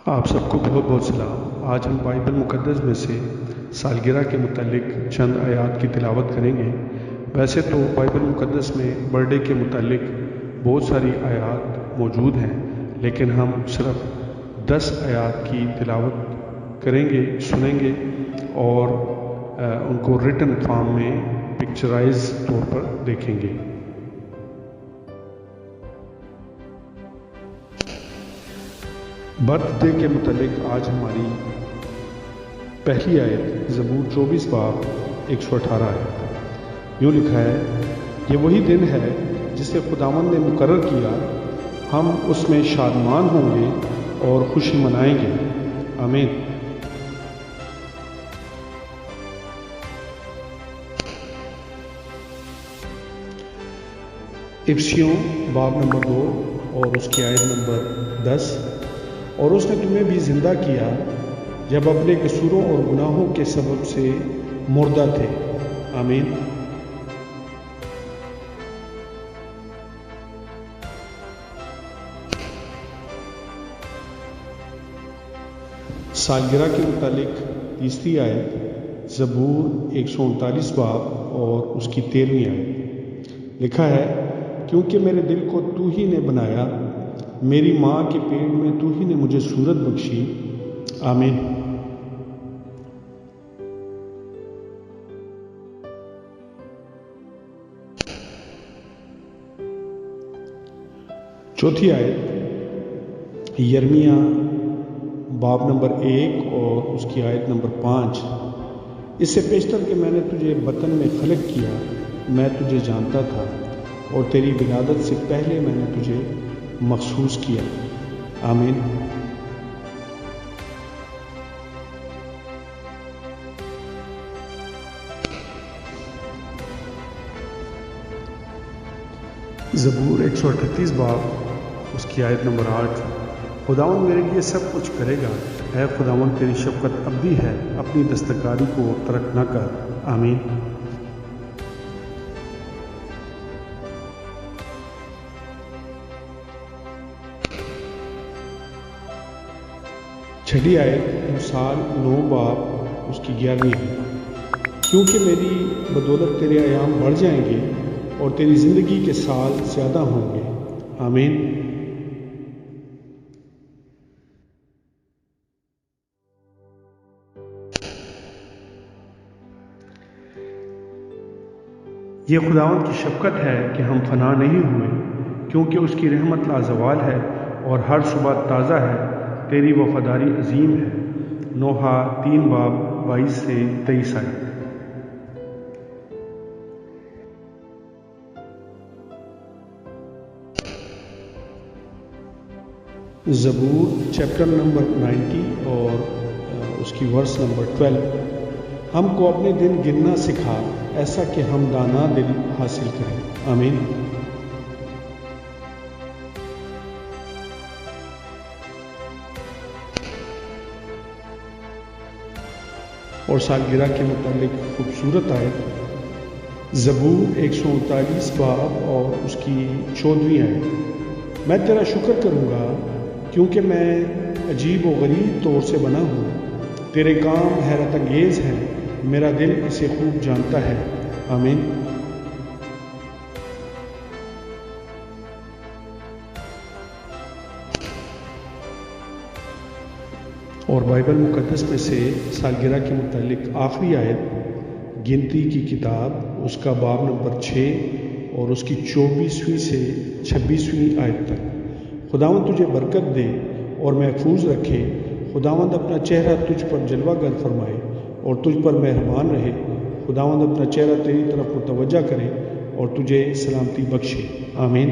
آپ سب کو بہت بہت سلام۔ آج ہم بائبل مقدس میں سے سالگرہ کے متعلق چند آیات کی تلاوت کریں گے۔ ویسے تو بائبل مقدس میں برتھ ڈے کے متعلق بہت ساری آیات موجود ہیں، لیکن ہم صرف 10 آیات کی تلاوت کریں گے، سنیں گے اور ان کو ریٹن فارم میں پکچرائز طور پر دیکھیں گے۔ برتھ ڈے کے متعلق آج ہماری پہلی آیت زبور 24 باب 118 ہے۔ یوں لکھا ہے، یہ وہی دن ہے جسے خداوند نے مقرر کیا، ہم اس میں شادمان ہوں گے اور خوشی منائیں گے۔ آمین۔ افسیوں باب نمبر 2 اور اس کی آیت نمبر 10۔ اور اس نے تمہیں بھی زندہ کیا جب اپنے قصوروں اور گناہوں کے سبب سے مردہ تھے۔ آمین۔ سالگرہ کے متعلق تیسری آیت زبور 139 باب اور اس کی 13ویں آیت۔ لکھا ہے، کیونکہ میرے دل کو تو ہی نے بنایا، میری ماں کے پیٹ میں تو ہی نے مجھے صورت بخشی۔ آمین۔ چوتھی آیت یرمیہ باب نمبر 1 اور اس کی آیت نمبر 5۔ اس سے پیشتر کہ میں نے تجھے بطن میں خلق کیا، میں تجھے جانتا تھا، اور تیری ولادت سے پہلے میں نے تجھے مخصوص کیا۔ آمین۔ زبور 138 باب اس کی آیت نمبر 8۔ خداوند میرے لیے سب کچھ کرے گا، اے خداوند تیری شفقت ابدی ہے، اپنی دستکاری کو ترک نہ کر۔ آمین۔ چھٹی آیت مثال 9 باب اس کی 11ویں ہے۔ کیونکہ میری بدولت تیرے ایام بڑھ جائیں گے اور تیری زندگی کے سال زیادہ ہوں گے۔ آمین۔ یہ خداوند کی شفقت ہے کہ ہم فنا نہیں ہوئے، کیونکہ اس کی رحمت لازوال ہے اور ہر صبح تازہ ہے، تیری وفاداری عظیم ہے۔ نوحہ 3 باب 22 سے 23 آیت۔ زبور چیپٹر نمبر 90 اور اس کی ورس نمبر 12۔ ہم کو اپنے دن گننا سکھا، ایسا کہ ہم دانا دل حاصل کریں۔ آمین۔ اور سالگرہ کے متعلق خوبصورت آیت زبور 139 باب اور اس کی 14ویں آیت۔ میں تیرا شکر کروں گا کیونکہ میں عجیب و غریب طور سے بنا ہوں، تیرے کام حیرت انگیز ہیں، میرا دل اسے خوب جانتا ہے۔ آمین۔ اور بائبل مقدس میں سے سالگرہ کے متعلق آخری آیت گنتی کی کتاب اس کا باب نمبر 6 اور اس کی 24ویں سے 26ویں آیت تک۔ خداوند تجھے برکت دے اور محفوظ رکھے، خداوند اپنا چہرہ تجھ پر جلوہ گر فرمائے اور تجھ پر مہربان رہے، خداوند اپنا چہرہ تیری طرف متوجہ کرے اور تجھے سلامتی بخشے۔ آمین۔